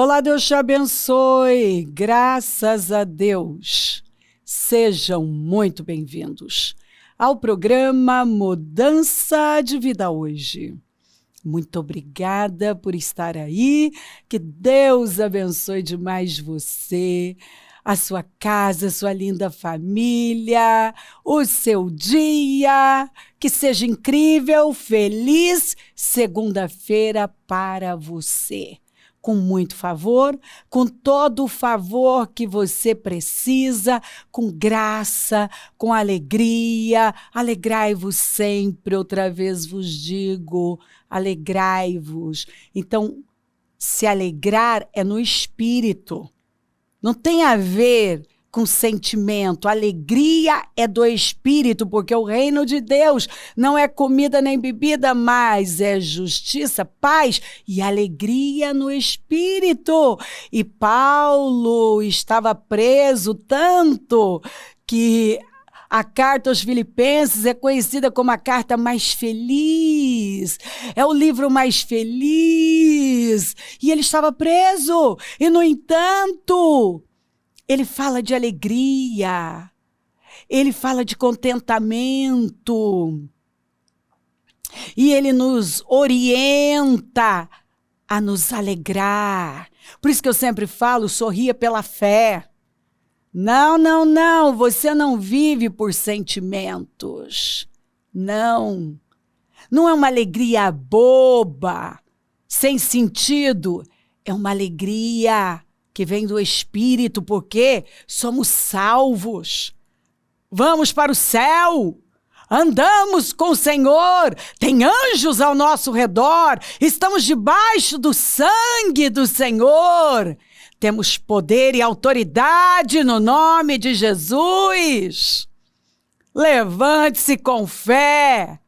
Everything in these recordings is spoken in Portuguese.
Olá, Deus te abençoe, graças a Deus. Sejam muito bem-vindos ao programa Mudança de Vida Hoje. Muito obrigada por estar aí, que Deus abençoe demais você, a sua casa, a sua linda família, o seu dia, que seja incrível, feliz segunda-feira para você. Com muito favor, com todo o favor que você precisa, com graça, com alegria. Alegrai-vos sempre, outra vez vos digo, alegrai-vos. Então, se alegrar é no espírito, não tem a ver com sentimento. Alegria é do espírito, porque o reino de Deus não é comida nem bebida, mas é justiça, paz e alegria no espírito. E Paulo estava preso tanto que a carta aos Filipenses é conhecida como a carta mais feliz. É o livro mais feliz. E ele estava preso. E, no entanto, ele fala de alegria, ele fala de contentamento, e ele nos orienta a nos alegrar. Por isso que eu sempre falo, sorria pela fé. Não, você não vive por sentimentos. Não é uma alegria boba, sem sentido, é uma alegria que vem do Espírito, porque somos salvos. Vamos para o céu, andamos com o Senhor, tem anjos ao nosso redor, estamos debaixo do sangue do Senhor, temos poder e autoridade no nome de Jesus. Levante-se com fé.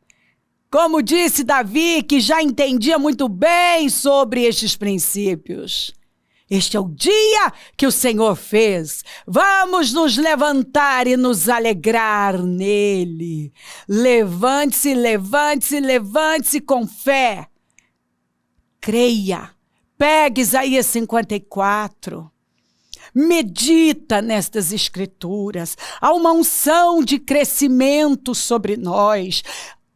Como disse Davi, que já entendia muito bem sobre estes princípios. Este é o dia que o Senhor fez. Vamos nos levantar e nos alegrar nele. Levante-se, levante-se, levante-se com fé. Creia. Pegue Isaías 54. Medita nestas escrituras. Há uma unção de crescimento sobre nós.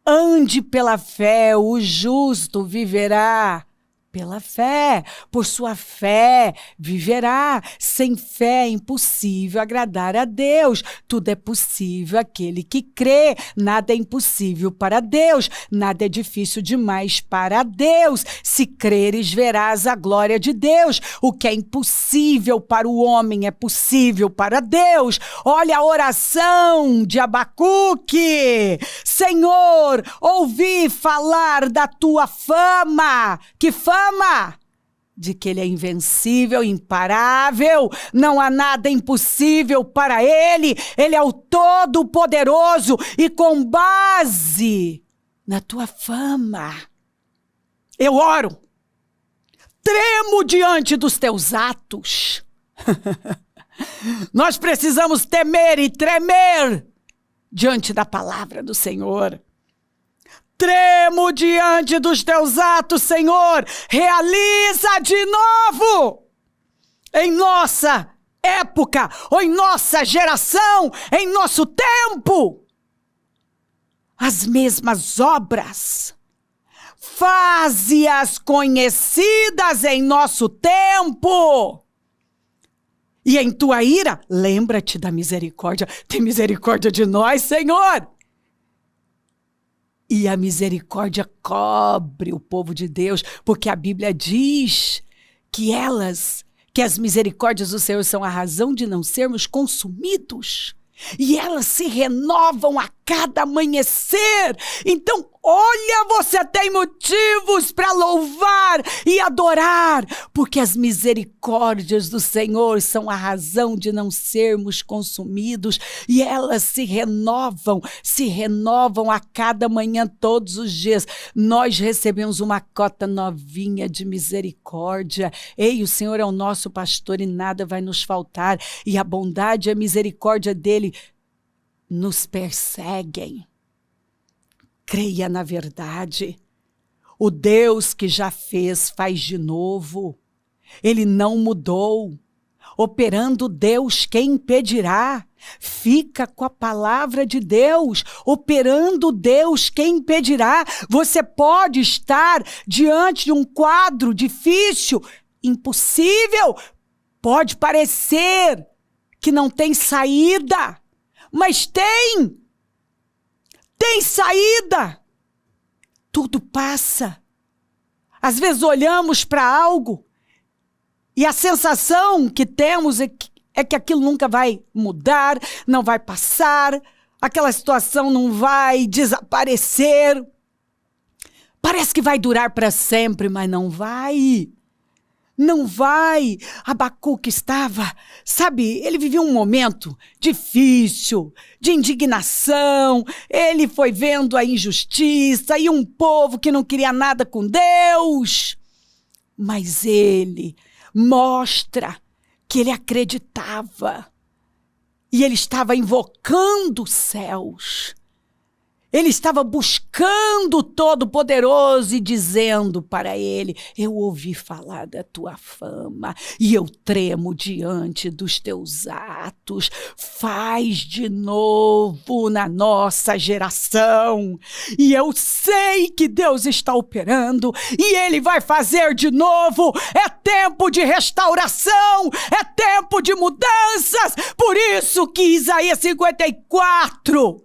Ande pela fé, o justo viverá. Pela fé, por sua fé, viverá. Sem fé é impossível agradar a Deus. Tudo é possível àquele que crê. Nada é impossível para Deus. Nada é difícil demais para Deus. Se creres, verás a glória de Deus. O que é impossível para o homem é possível para Deus. Olha a oração de Abacuque. Senhor, ouvi falar da tua fama. Que fama? De que ele é invencível, imparável, não há nada impossível para ele, ele é o Todo-Poderoso e com base na tua fama, eu oro, tremo diante dos teus atos. Nós precisamos temer e tremer diante da palavra do Senhor. Tremo diante dos teus atos, Senhor. Realiza de novo em nossa época, ou em nossa geração, em nosso tempo, as mesmas obras. Faze-as conhecidas em nosso tempo. E em tua ira, lembra-te da misericórdia. Tem misericórdia de nós, Senhor. E a misericórdia cobre o povo de Deus, porque a Bíblia diz que as misericórdias do Senhor são a razão de não sermos consumidos. E elas se renovam a cada amanhecer. Então, olha, você tem motivos para louvar e adorar, porque as misericórdias do Senhor são a razão de não sermos consumidos, e elas se renovam a cada manhã, todos os dias. Nós recebemos uma cota novinha de misericórdia. Ei, o Senhor é o nosso pastor e nada vai nos faltar, e a bondade e a misericórdia dele nos perseguem. Creia na verdade. O Deus que já fez, faz de novo. Ele não mudou. Operando Deus, quem impedirá? Fica com a palavra de Deus. Operando Deus, quem impedirá? Você pode estar diante de um quadro difícil, impossível. Pode parecer que não tem saída, mas tem. Tem saída. Tudo passa. Às vezes olhamos para algo e a sensação que temos é que aquilo nunca vai mudar, não vai passar, aquela situação não vai desaparecer. Parece que vai durar para sempre, mas não vai. Não vai. Abacuque estava, ele vivia um momento difícil, de indignação. Ele foi vendo a injustiça e um povo que não queria nada com Deus. Mas ele mostra que ele acreditava e ele estava invocando os céus. Ele estava buscando o Todo-Poderoso e dizendo para ele: eu ouvi falar da tua fama e eu tremo diante dos teus atos. Faz de novo na nossa geração. E eu sei que Deus está operando e Ele vai fazer de novo. É tempo de restauração, é tempo de mudanças. Por isso que Isaías 54...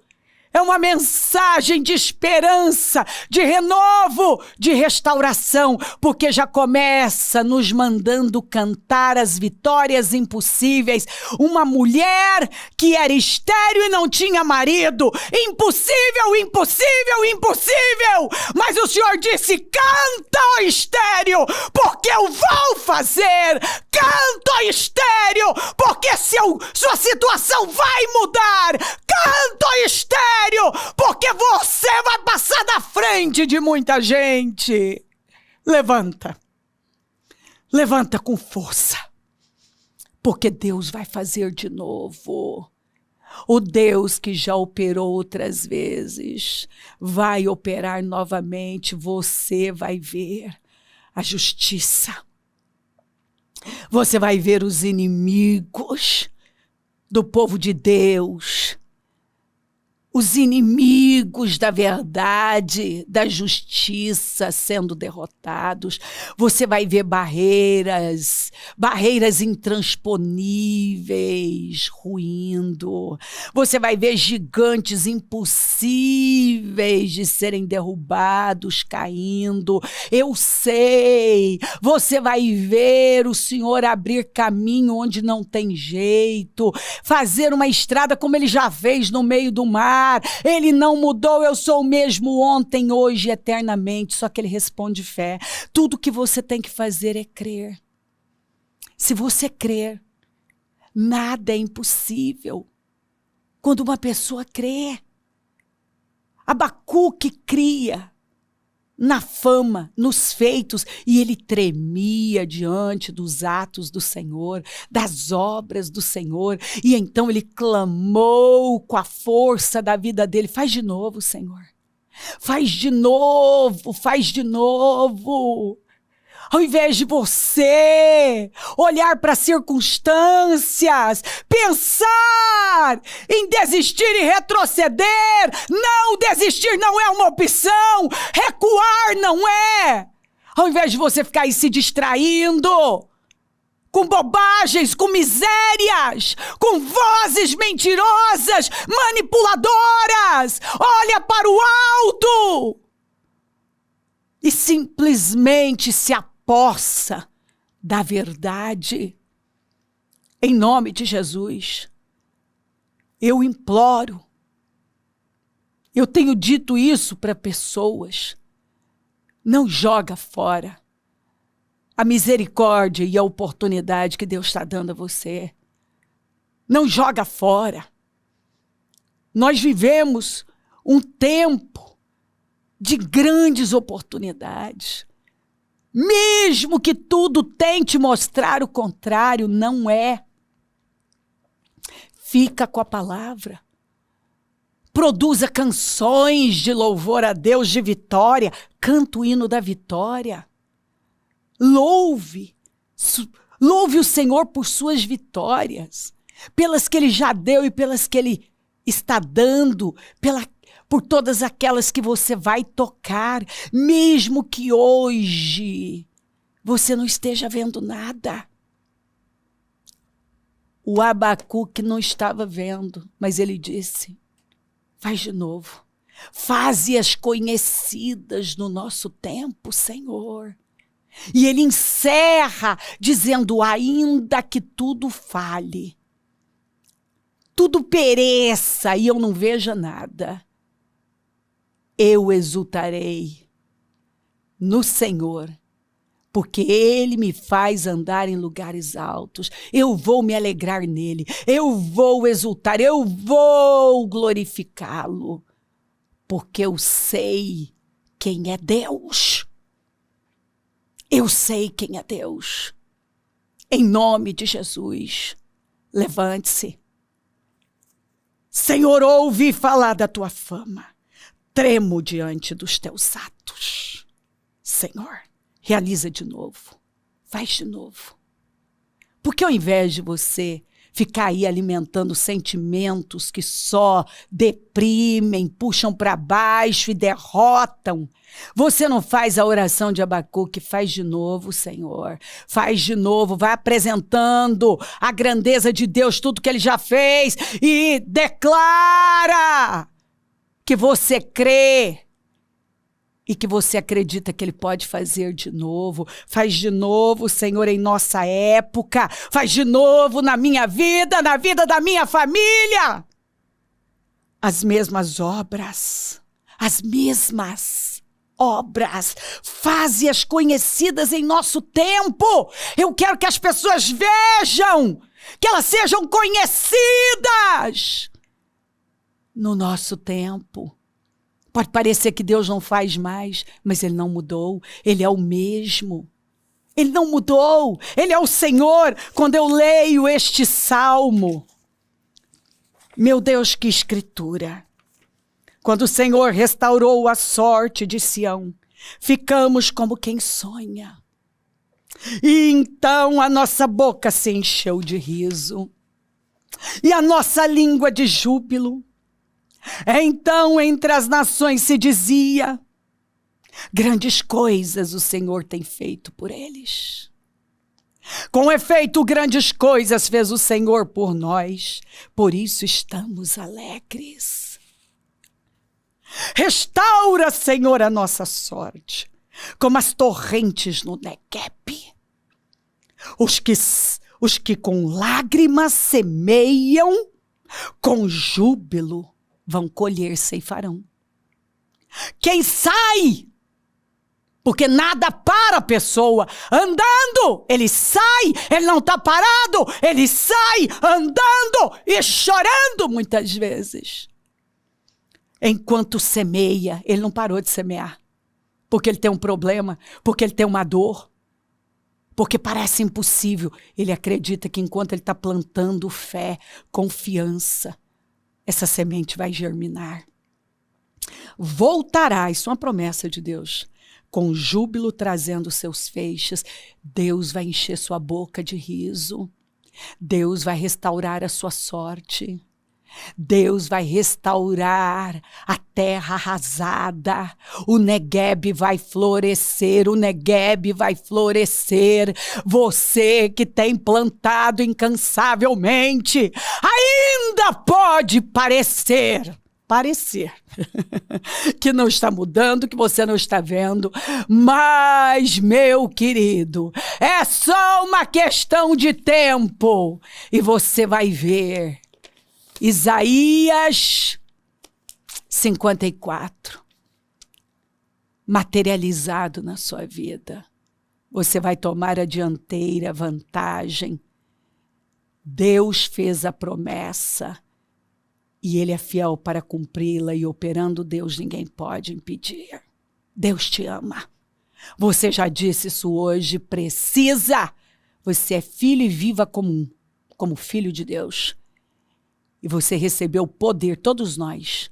é uma mensagem de esperança, de renovo, de restauração, porque já começa nos mandando cantar as vitórias impossíveis. Uma mulher que era estéril e não tinha marido. Impossível, impossível, impossível. Mas o Senhor disse: canta, ó estéril, porque eu vou fazer. Canta, ó estéril, porque sua situação vai mudar. Canta, ó estéril, porque você vai passar na frente de muita gente. Levanta. Levanta com força. Porque Deus vai fazer de novo. O Deus que já operou outras vezes vai operar novamente. Você vai ver a justiça. Você vai ver os inimigos do povo de Deus, os inimigos da verdade, da justiça sendo derrotados. Você vai ver barreiras intransponíveis ruindo. Você vai ver gigantes impossíveis de serem derrubados, caindo. Eu sei, você vai ver o Senhor abrir caminho onde não tem jeito, fazer uma estrada como Ele já fez no meio do mar. Ele não mudou, eu sou o mesmo ontem, hoje e eternamente, só que Ele responde fé. Tudo que você tem que fazer é crer. Se você crer, nada é impossível. Quando uma pessoa crê, Abacuque cria na fama, nos feitos, e ele tremia diante dos atos do Senhor, das obras do Senhor, e então ele clamou com a força da vida dele: faz de novo, Senhor, faz de novo, faz de novo. Ao invés de você olhar para as circunstâncias, pensar em desistir e retroceder, não desistir não é uma opção, recuar não é. Ao invés de você ficar aí se distraindo com bobagens, com misérias, com vozes mentirosas, manipuladoras, olha para o alto e simplesmente se possa da verdade. Em nome de Jesus, eu imploro, eu tenho dito isso para pessoas: não joga fora a misericórdia e a oportunidade que Deus está dando a você. Não joga fora. Nós vivemos um tempo de grandes oportunidades. Mesmo que tudo tente mostrar o contrário, não é. Fica com a palavra. Produza canções de louvor a Deus, de vitória. Canta o hino da vitória. Louve, Louve o Senhor por suas vitórias, pelas que Ele já deu e pelas que Ele está dando, por todas aquelas que você vai tocar, mesmo que hoje você não esteja vendo nada. O Abacuque não estava vendo, mas ele disse, faz de novo. Faze-as conhecidas no nosso tempo, Senhor. E ele encerra dizendo, ainda que tudo fale, tudo pereça e eu não veja nada, eu exultarei no Senhor, porque Ele me faz andar em lugares altos. Eu vou me alegrar nele, eu vou exultar, eu vou glorificá-lo, porque eu sei quem é Deus. Eu sei quem é Deus. Em nome de Jesus, levante-se. Senhor, ouvi falar da tua fama. Tremo diante dos teus atos. Senhor, realiza de novo. Faz de novo. Porque ao invés de você ficar aí alimentando sentimentos que só deprimem, puxam para baixo e derrotam, você não faz a oração de Abacuque, faz de novo, Senhor. Faz de novo, vai apresentando a grandeza de Deus, tudo que Ele já fez e declara que você crê e que você acredita que Ele pode fazer de novo. Faz de novo, Senhor, em nossa época. Faz de novo na minha vida, na vida da minha família. As mesmas obras, as mesmas obras. Faze-as conhecidas em nosso tempo. Eu quero que as pessoas vejam, que elas sejam conhecidas no nosso tempo. Pode parecer que Deus não faz mais, mas Ele não mudou. Ele é o mesmo. Ele não mudou. Ele é o Senhor. Quando eu leio este salmo, meu Deus, que escritura! Quando o Senhor restaurou a sorte de Sião, ficamos como quem sonha. E então a nossa boca se encheu de riso, e a nossa língua de júbilo. Então entre as nações se dizia, grandes coisas o Senhor tem feito por eles. Com efeito, grandes coisas fez o Senhor por nós, por isso estamos alegres. Restaura, Senhor, a nossa sorte, como as torrentes no Negueb. Os que com lágrimas semeiam, com júbilo vão colher ceifarão. Quem sai, porque nada para a pessoa, andando, ele sai, ele não está parado, ele sai andando e chorando muitas vezes. Enquanto semeia, ele não parou de semear, porque ele tem um problema, porque ele tem uma dor, porque parece impossível. Ele acredita que enquanto ele está plantando fé, confiança, essa semente vai germinar. Voltará, isso é uma promessa de Deus, com júbilo trazendo seus feixes. Deus vai encher sua boca de riso. Deus vai restaurar a sua sorte. Deus vai restaurar a terra arrasada. O Negueb vai florescer, o Negueb vai florescer. Você que tem plantado incansavelmente, ainda pode parecer que não está mudando, que você não está vendo, mas, meu querido, é só uma questão de tempo e você vai ver. Isaías 54, materializado na sua vida. Você vai tomar a dianteira, a vantagem. Deus fez a promessa e Ele é fiel para cumpri-la, e operando Deus ninguém pode impedir. Deus te ama. Você já disse isso hoje, precisa. Você é filho e viva como filho de Deus. E você recebeu o poder, todos nós,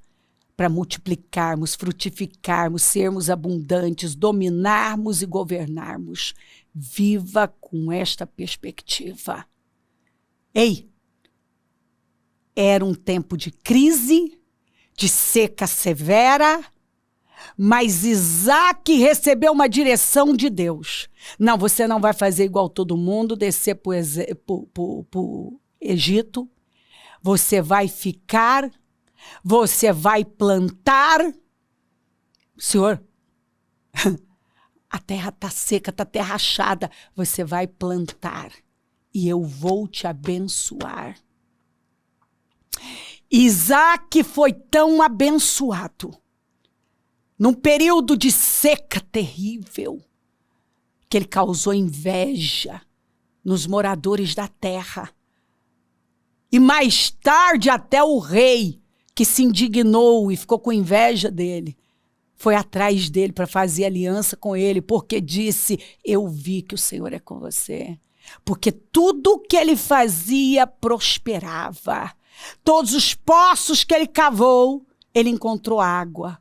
para multiplicarmos, frutificarmos, sermos abundantes, dominarmos e governarmos. Viva com esta perspectiva. Ei, era um tempo de crise, de seca severa, mas Isaac recebeu uma direção de Deus. Não, você não vai fazer igual todo mundo, descer para o Egito. Você vai ficar, você vai plantar. Senhor, a terra está seca, está até rachada. Você vai plantar e eu vou te abençoar. Isaac foi tão abençoado, num período de seca terrível, que ele causou inveja nos moradores da terra. E mais tarde até o rei, que se indignou e ficou com inveja dele, foi atrás dele para fazer aliança com ele, porque disse, eu vi que o Senhor é com você. Porque tudo que ele fazia prosperava. Todos os poços que ele cavou, ele encontrou água.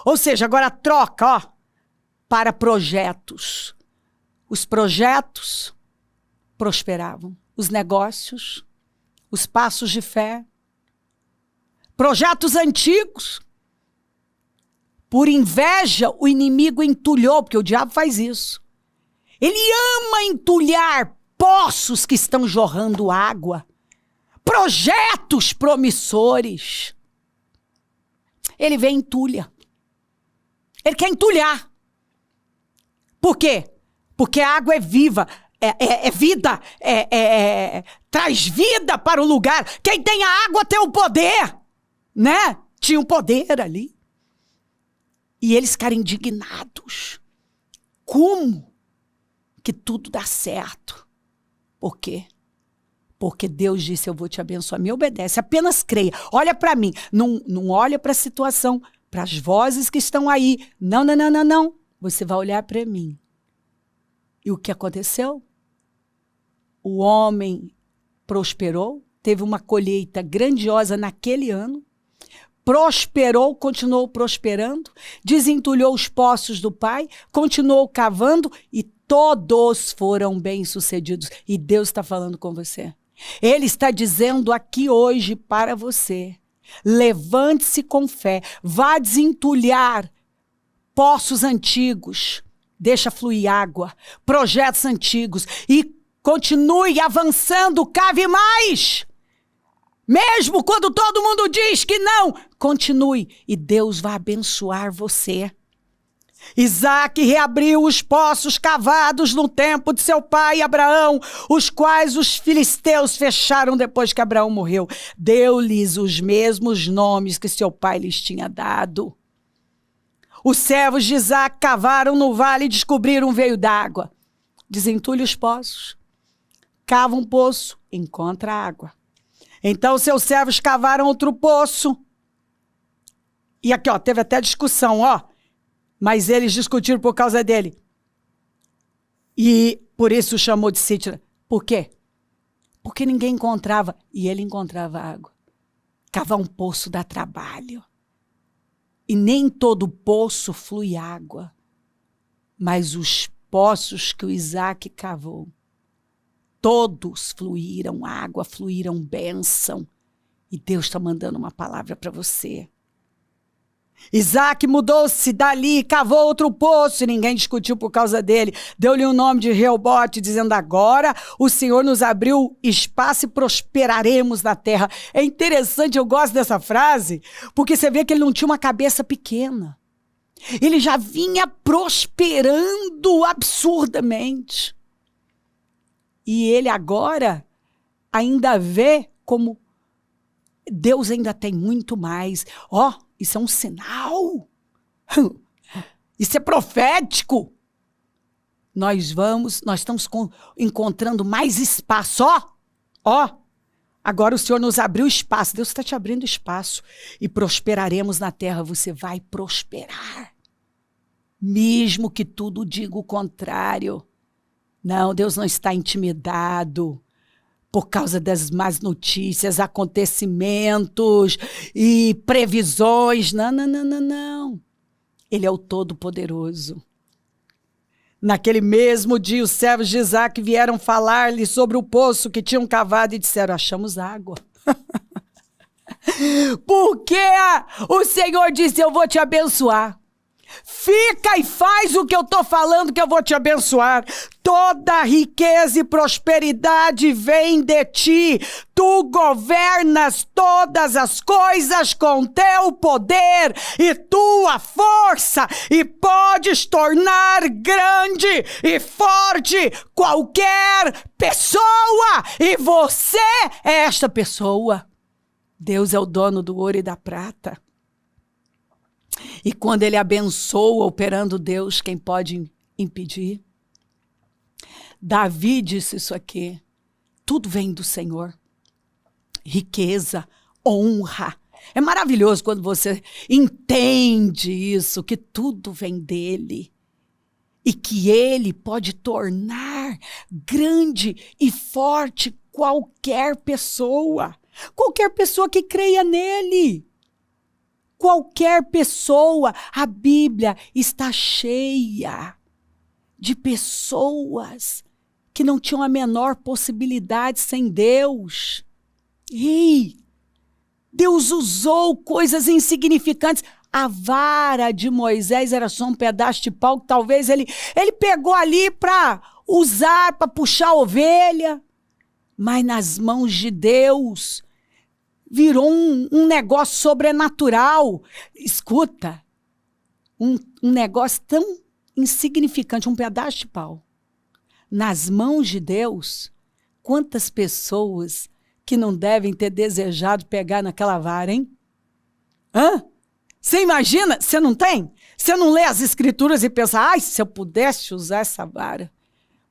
Ou seja, agora troca, ó, para projetos. Os projetos prosperavam. Os negócios, os passos de fé. Projetos antigos. Por inveja, o inimigo entulhou, porque o diabo faz isso. Ele ama entulhar poços que estão jorrando água. Projetos promissores. Ele vem e entulha. Ele quer entulhar. Por quê? Porque a água é viva, é vida, traz vida para o lugar. Quem tem a água tem o poder, né? Tinha um poder ali. E eles ficaram indignados. Como que tudo dá certo? Por quê? Porque Deus disse, eu vou te abençoar. Me obedece, apenas creia. Olha para mim, não olha para a situação, para as vozes que estão aí. Não. Você vai olhar para mim. E o que aconteceu? O homem prosperou, teve uma colheita grandiosa naquele ano, prosperou, continuou prosperando, desentulhou os poços do pai, continuou cavando e todos foram bem-sucedidos. E Deus está falando com você. Ele está dizendo aqui hoje para você, levante-se com fé, vá desentulhar poços antigos, deixa fluir água, projetos antigos e continue avançando, cave mais. Mesmo quando todo mundo diz que não, continue e Deus vai abençoar você. Isaac reabriu os poços cavados no tempo de seu pai Abraão, os quais os filisteus fecharam depois que Abraão morreu. Deu-lhes os mesmos nomes que seu pai lhes tinha dado. Os servos de Isaac cavaram no vale e descobriram um veio d'água. Desentulhe os poços. Cava um poço, encontra água. Então seus servos cavaram outro poço. E aqui, ó, teve até discussão, ó. Mas eles discutiram por causa dele. E por isso o chamou de Sítira. Por quê? Porque ninguém encontrava. E ele encontrava água. Cavar um poço dá trabalho. E nem todo poço flui água. Mas os poços que o Isaac cavou, todos fluíram água, fluíram bênção. E Deus está mandando uma palavra para você. Isaac mudou-se dali, cavou outro poço e ninguém discutiu por causa dele. Deu-lhe o nome de Reobote, dizendo, agora o Senhor nos abriu espaço e prosperaremos na terra. É interessante, eu gosto dessa frase, porque você vê que ele não tinha uma cabeça pequena. Ele já vinha prosperando absurdamente. E ele agora ainda vê como Deus ainda tem muito mais. Ó, isso é um sinal. Isso é profético. Nós estamos encontrando mais espaço. Ó, agora o Senhor nos abriu espaço. Deus está te abrindo espaço. E prosperaremos na terra. Você vai prosperar. Mesmo que tudo diga o contrário. Não, Deus não está intimidado. por causa das más notícias, acontecimentos e previsões. Não, não, não, não, não. Ele é o Todo-Poderoso. Naquele mesmo dia, os servos de Isaac vieram falar-lhe sobre o poço que tinham cavado e disseram: achamos água. Porque o Senhor disse: eu vou te abençoar. Fica e faz o que eu estou falando que eu vou te abençoar. Toda riqueza e prosperidade vem de ti. Tu governas todas as coisas com teu poder e tua força, e podes tornar grande e forte qualquer pessoa. E você é esta pessoa. Deus é o dono do ouro e da prata. E quando ele abençoa operando Deus, quem pode impedir? Davi disse isso aqui: tudo vem do Senhor. Riqueza, honra. É maravilhoso quando você entende isso, que tudo vem dele. E que ele pode tornar grande e forte qualquer pessoa. Qualquer pessoa que creia nele. Qualquer pessoa. A Bíblia está cheia de pessoas que não tinham a menor possibilidade sem Deus. E Deus usou coisas insignificantes. A vara de Moisés era só um pedaço de pau que talvez ele pegou ali para usar, para puxar a ovelha. Mas nas mãos de Deus virou um negócio sobrenatural. Escuta, um negócio tão insignificante, um pedaço de pau. Nas mãos de Deus, quantas pessoas que não devem ter desejado pegar naquela vara, hein? Hã? Você imagina? Você não tem? Você não lê as escrituras e pensa: ai, se eu pudesse usar essa vara.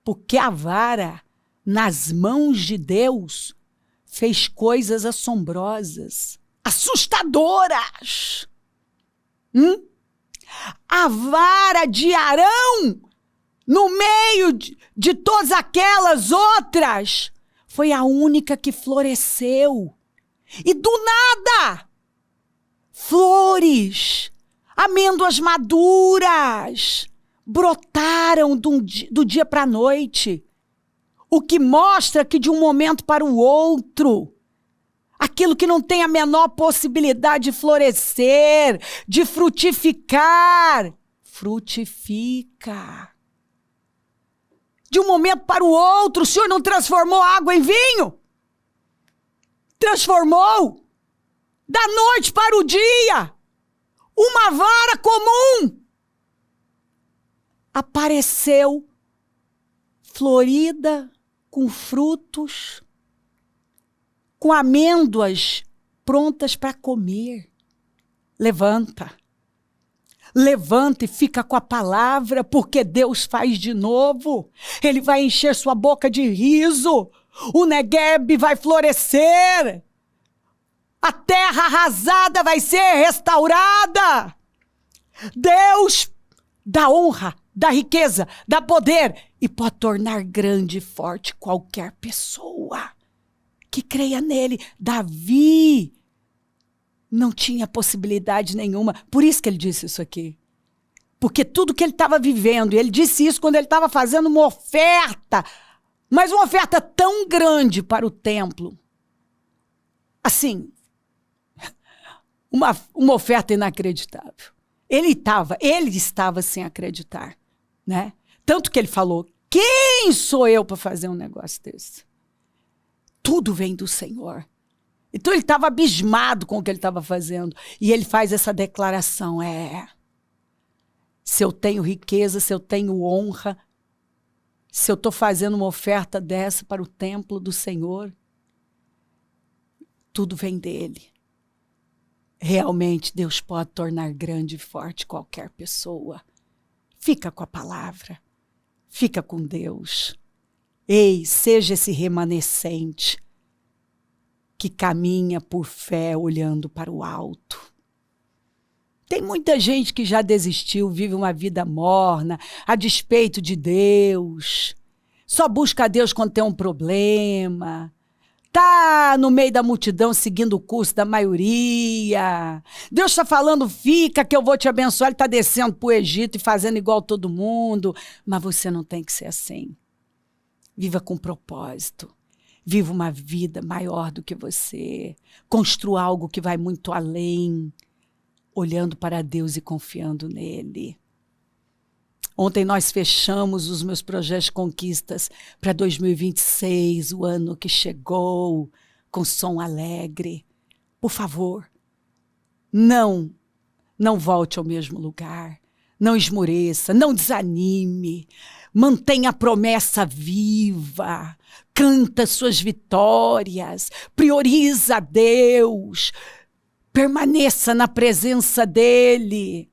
Porque a vara, nas mãos de Deus, fez coisas assombrosas, assustadoras. A vara de Arão, no meio de todas aquelas outras, foi a única que floresceu. E do nada, flores, amêndoas maduras, brotaram do dia para a noite. O que mostra que de um momento para o outro, aquilo que não tem a menor possibilidade de florescer, de frutificar, frutifica. De um momento para o outro, o Senhor não transformou água em vinho? Transformou. Da noite para o dia, uma vara comum apareceu, florida, com frutos, com amêndoas prontas para comer. Levanta e fica com a palavra, porque Deus faz de novo. Ele vai encher sua boca de riso. O Negueb vai florescer. A terra arrasada vai ser restaurada. Deus dá honra, dá riqueza, dá poder e pode tornar grande e forte qualquer pessoa que creia nele. Davi não tinha possibilidade nenhuma. Por isso que ele disse isso aqui. Porque tudo que ele estava vivendo, e ele disse isso quando ele estava fazendo uma oferta, mas uma oferta tão grande para o templo. Assim, uma oferta inacreditável. Ele estava sem acreditar, né? Tanto que ele falou: quem sou eu para fazer um negócio desse? Tudo vem do Senhor. Então ele estava abismado com o que ele estava fazendo. E ele faz essa declaração: se eu tenho riqueza, se eu tenho honra, se eu estou fazendo uma oferta dessa para o templo do Senhor, tudo vem dele. Realmente Deus pode tornar grande e forte qualquer pessoa. Fica com a palavra. Fica com Deus. Ei, seja esse remanescente que caminha por fé olhando para o alto. Tem muita gente que já desistiu, vive uma vida morna, a despeito de Deus. Só busca a Deus quando tem um problema. Tá no meio da multidão, seguindo o curso da maioria. Deus está falando, fica que eu vou te abençoar. Ele está descendo para o Egito e fazendo igual todo mundo. Mas você não tem que ser assim. Viva com propósito. Viva uma vida maior do que você. Construa algo que vai muito além. Olhando para Deus e confiando nele. Ontem nós fechamos os meus projetos de conquistas para 2026, o ano que chegou, com som alegre. Por favor, não volte ao mesmo lugar, não esmoreça, não desanime, mantenha a promessa viva, canta suas vitórias, prioriza a Deus, permaneça na presença dEle.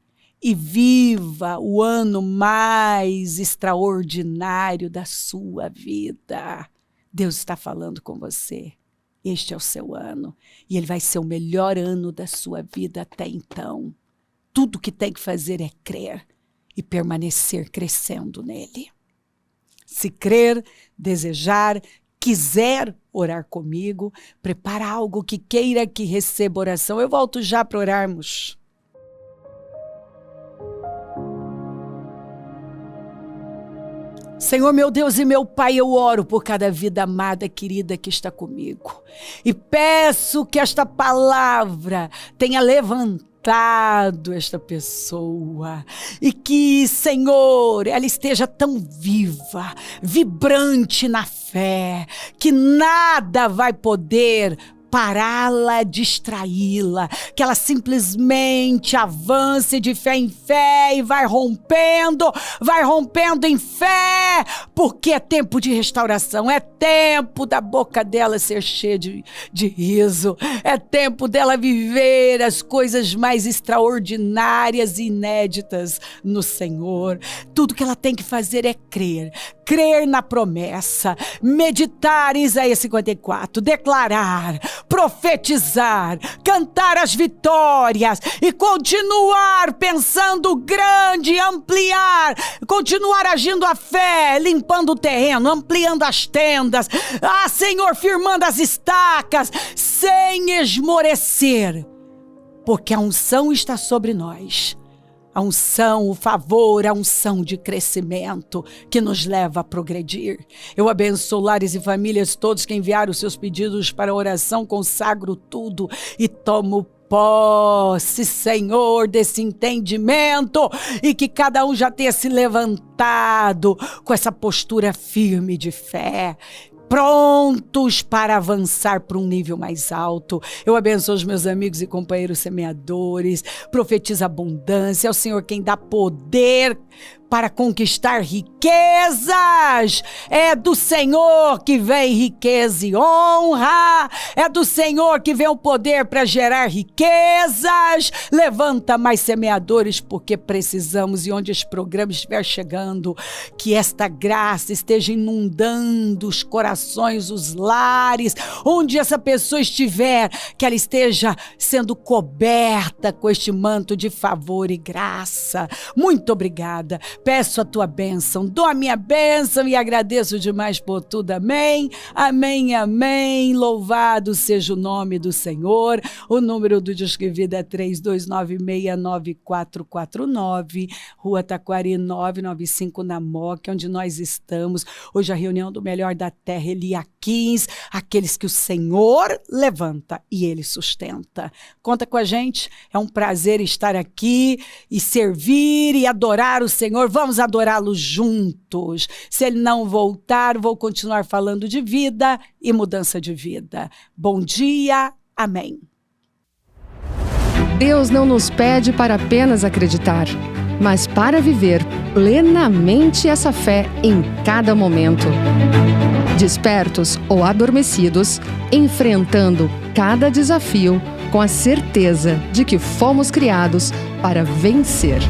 E viva o ano mais extraordinário da sua vida. Deus está falando com você. Este é o seu ano. E ele vai ser o melhor ano da sua vida até então. Tudo que tem que fazer é crer e permanecer crescendo nele. Se crer, desejar, quiser orar comigo, prepara algo que queira que receba oração. Eu volto já para orarmos. Senhor, meu Deus e meu Pai, eu oro por cada vida amada, querida que está comigo. E peço que esta palavra tenha levantado esta pessoa. E que, Senhor, ela esteja tão viva, vibrante na fé, que nada vai poder pará-la, distraí-la, que ela simplesmente avance de fé em fé e vai rompendo em fé, porque é tempo de restauração, é tempo da boca dela ser cheia de riso, é tempo dela viver as coisas mais extraordinárias e inéditas no Senhor. Tudo que ela tem que fazer é crer na promessa, meditar em Isaías 54, declarar, profetizar, cantar as vitórias e continuar pensando grande, ampliar, continuar agindo a fé, limpando o terreno, ampliando as tendas, Senhor, firmando as estacas, sem esmorecer, porque a unção está sobre nós. A unção, o favor, a unção de crescimento que nos leva a progredir. Eu abençoo lares e famílias todos que enviaram os seus pedidos para oração, consagro tudo e tomo posse, Senhor, desse entendimento e que cada um já tenha se levantado com essa postura firme de fé, prontos para avançar para um nível mais alto. Eu abençoo os meus amigos e companheiros semeadores, profetizo abundância, é o Senhor quem dá poder para conquistar riquezas. É do Senhor que vem riqueza e honra, é do Senhor que vem o poder para gerar riquezas. Levanta mais semeadores, porque precisamos, e onde esse programa estiver chegando, que esta graça esteja inundando os corações, os lares, onde essa pessoa estiver, que ela esteja sendo coberta com este manto de favor e graça. Muito obrigada. Peço a tua bênção, dou a minha bênção e agradeço demais por tudo. Amém, amém, amém. Louvado seja o nome do Senhor. O número do Disque Vida é 32969449, Rua Taquari 995, na Moca, onde nós estamos. Hoje a reunião do melhor da terra, Eliaquins, aqueles que o Senhor levanta e Ele sustenta. Conta com a gente, é um prazer estar aqui e servir e adorar o Senhor. Vamos adorá-lo juntos. Se Ele não voltar, vou continuar falando de vida e mudança de vida. Bom dia, amém. Deus não nos pede para apenas acreditar, mas para viver plenamente essa fé em cada momento. Despertos ou adormecidos, enfrentando cada desafio com a certeza de que fomos criados para vencer.